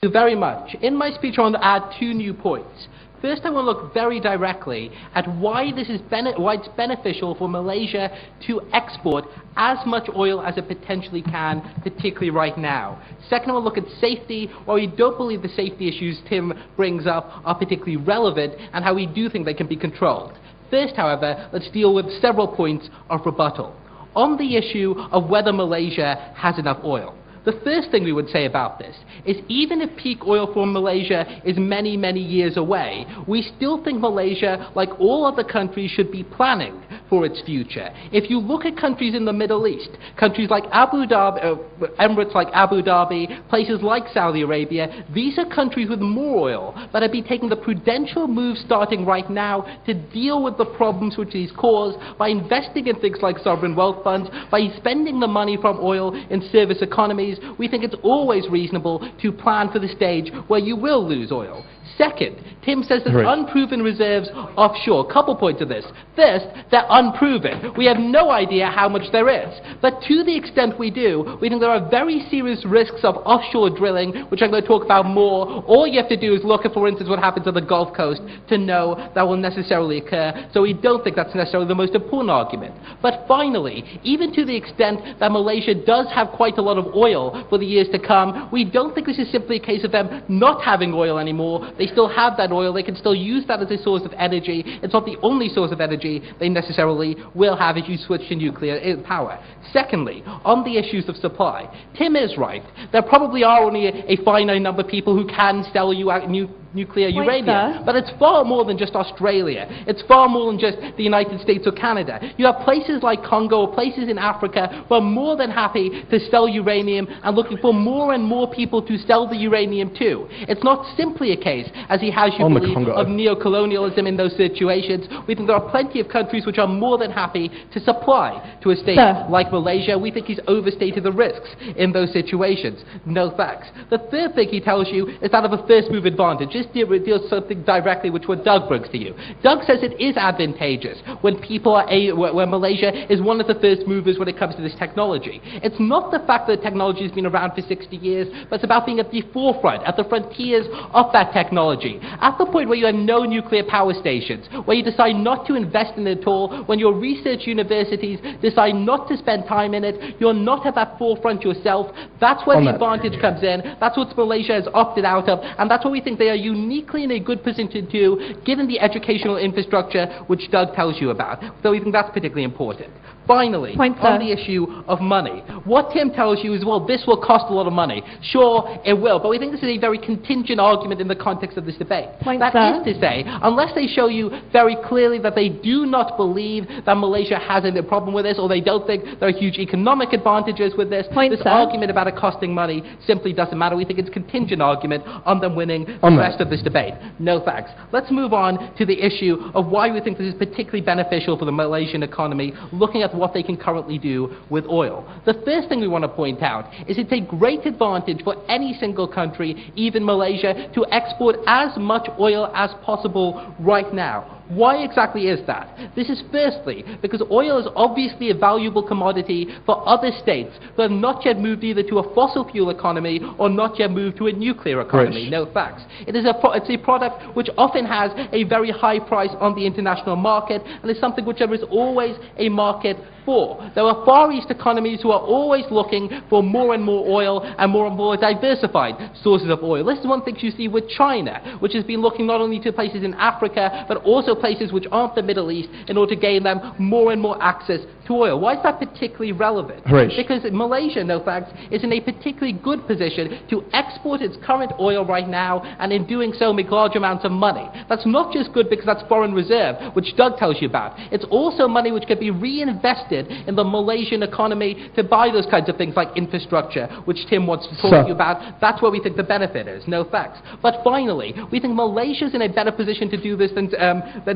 Thank you very much. In my speech, I want to add two new points. First, I want to look very directly at why it's beneficial for Malaysia to export as much oil as it potentially can, particularly right now. Second, I want to look at safety, why we don't believe the safety issues Tim brings up are particularly relevant, and how we do think they can be controlled. First, however, let's deal with several points of rebuttal. On the issue of whether Malaysia has enough oil. The first thing we would say about this is even if peak oil for Malaysia is many, many years away, we still think Malaysia, like all other countries, should be planning for its future. If you look at countries in the Middle East, countries like Abu Dhabi, Emirates like Abu Dhabi, places like Saudi Arabia, these are countries with more oil that have been taking the prudential move starting right now to deal with the problems which these cause by investing in things like sovereign wealth funds, by spending the money from oil in service economies. We think it's always reasonable to plan for the stage where you will lose oil. Second, Tim says there's unproven reserves offshore. Couple points of this. First, they're unproven. We have no idea how much there is. But to the extent we do, we think there are very serious risks of offshore drilling, which I'm going to talk about more. All you have to do is look at, for instance, what happens on the Gulf Coast to know that will necessarily occur. So we don't think that's necessarily the most important argument. But finally, even to the extent that Malaysia does have quite a lot of oil for the years to come, we don't think this is simply a case of them not having oil anymore. They still have that oil. They can still use that as a source of energy. It's not the only source of energy they necessarily will have if you switch to nuclear power. Secondly, on the issues of supply, Tim is right. There probably are only a finite number of people who can sell you out nuclear uranium. But it's far more than just Australia. It's far more than just the United States or Canada. You have places like Congo, or places in Africa, who are more than happy to sell uranium and looking for more and more people to sell the uranium to. It's not simply a case, as he has you believe, of neo-colonialism in those situations. We think there are plenty of countries which are more than happy to supply to a state like Malaysia. We think he's overstated the risks in those situations. No thanks. The third thing he tells you is that of a first move advantage. Just deals something directly which what Doug brings to you. Doug says it is advantageous when when Malaysia is one of the first movers when it comes to this technology. It's not the fact that the technology has been around for 60 years, but it's about being at the forefront, at the frontiers of that technology. At the point where you have no nuclear power stations, where you decide not to invest in it at all, when your research universities decide not to spend time in it, you're not at that forefront yourself. That's where the advantage comes in. That's what Malaysia has opted out of, and that's what we think they are uniquely in a good position to do, given the educational infrastructure which Doug tells you about. So we think that's particularly important. Finally, on the issue of money, what Tim tells you is, well, this will cost a lot of money. Sure, it will, but we think this is a very contingent argument in the context of this debate. That is to say, unless they show you very clearly that they do not believe that Malaysia has a problem with this, or they don't think there are huge economic advantages with this, this argument about it costing money simply doesn't matter. We think it's a contingent argument on them winning the rest of this debate. No thanks. Let's move on to the issue of why we think this is particularly beneficial for the Malaysian economy, looking at what they can currently do with oil. The first thing we want to point out is it's a great advantage for any single country, even Malaysia, to export as much oil as possible right now. Why exactly is that? This is firstly because oil is obviously a valuable commodity for other states that have not yet moved either to a fossil fuel economy or not yet moved to a nuclear economy. No facts. It's a product which often has a very high price on the international market, and is something which there is always a market for. There are Far East economies who are always looking for more and more oil and more diversified sources of oil. This is one thing you see with China, which has been looking not only to places in Africa, but also places which aren't the Middle East in order to gain them more and more access to oil. Why is that particularly relevant? Because Malaysia, no facts, is in a particularly good position to export its current oil right now, and in doing so make large amounts of money. That's not just good because that's foreign reserve, which Doug tells you about. It's also money which can be reinvested in the Malaysian economy to buy those kinds of things like infrastructure, which Tim wants to talk to you about. That's where we think the benefit is. No facts. But finally, we think Malaysia's in a better position to do this than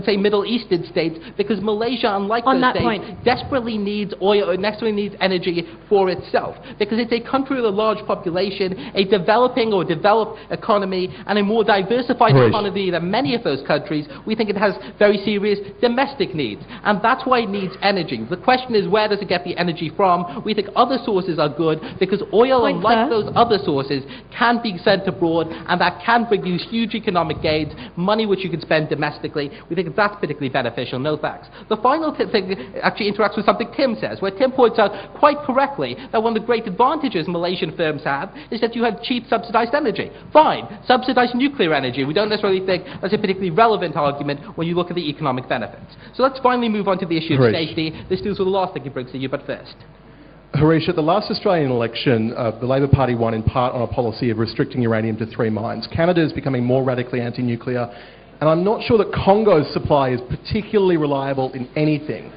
say, Middle Eastern states, because Malaysia, unlike those states, desperately necessarily needs oil or necessarily needs energy for itself, because it's a country with a large population, a developing or developed economy, and a more diversified economy than many of those countries. We think it has very serious domestic needs, and that's why it needs energy. The question is, where does it get the energy from? We think other sources are good, because oil, unlike those other sources, can be sent abroad, and that can produce huge economic gains, money which you can spend domestically. We think that's particularly beneficial. No thanks. The final thing actually interacts with something Tim says, where Tim points out quite correctly that one of the great advantages Malaysian firms have is that you have cheap subsidized energy. Fine, subsidized nuclear energy. We don't necessarily think that's a particularly relevant argument when you look at the economic benefits. So let's finally move on to the issue of safety. This deals with the last thing he brings to you, but first. Harish, at the last Australian election, the Labor Party won in part on a policy of restricting uranium to 3 mines. Canada is becoming more radically anti-nuclear, and I'm not sure that Congo's supply is particularly reliable in anything.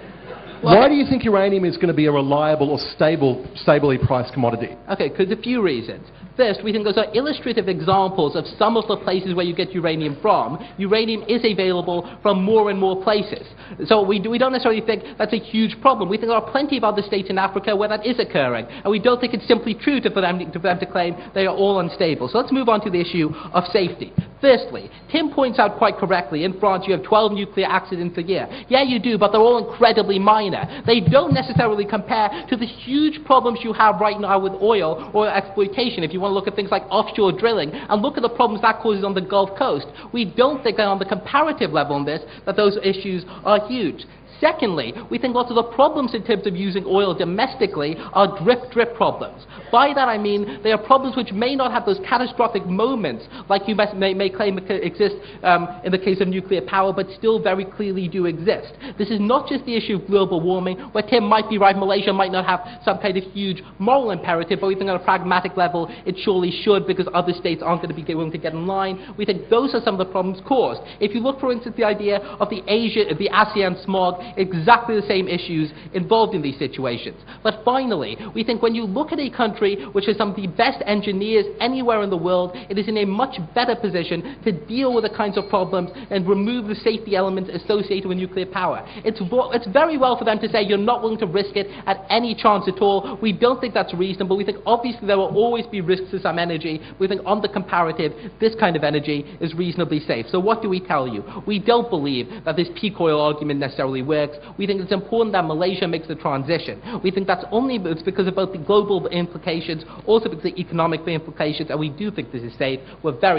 Why do you think uranium is going to be a reliable or stably priced commodity? Okay, because a few reasons. First, we think those are illustrative examples of some of the places where you get uranium from. Uranium is available from more and more places. So we don't necessarily think that's a huge problem. We think there are plenty of other states in Africa where that is occurring, and we don't think it's simply true for them to claim they are all unstable. So let's move on to the issue of safety. Firstly, Tim points out quite correctly, in France you have 12 nuclear accidents a year. Yeah, you do, but they're all incredibly minor. They don't necessarily compare to the huge problems you have right now with oil or exploitation. If you want to look at things like offshore drilling, and look at the problems that causes on the Gulf Coast, we don't think that on the comparative level on this, that those issues are huge. Secondly, we think lots of the problems in terms of using oil domestically are drip problems. By that I mean they are problems which may not have those catastrophic moments like you may claim exist in the case of nuclear power, but still very clearly do exist. This is not just the issue of global warming, where Tim might be right, Malaysia might not have some kind of huge moral imperative, but we think on a pragmatic level it surely should, because other states aren't going to be willing to get in line. We think those are some of the problems caused. If you look, for instance, the idea of the ASEAN smog, exactly the same issues involved in these situations. But finally, we think when you look at a country which has some of the best engineers anywhere in the world, it is in a much better position to deal with the kinds of problems and remove the safety elements associated with nuclear power. It's very well for them to say you're not willing to risk it at any chance at all. We don't think that's reasonable. We think obviously there will always be risks to some energy. We think on the comparative, this kind of energy is reasonably safe. So what do we tell you? We don't believe that this peak oil argument necessarily works. We think it's important that Malaysia makes the transition. We think that's only because of both the global implications, also because of the economic implications, and we do think this is safe. We're very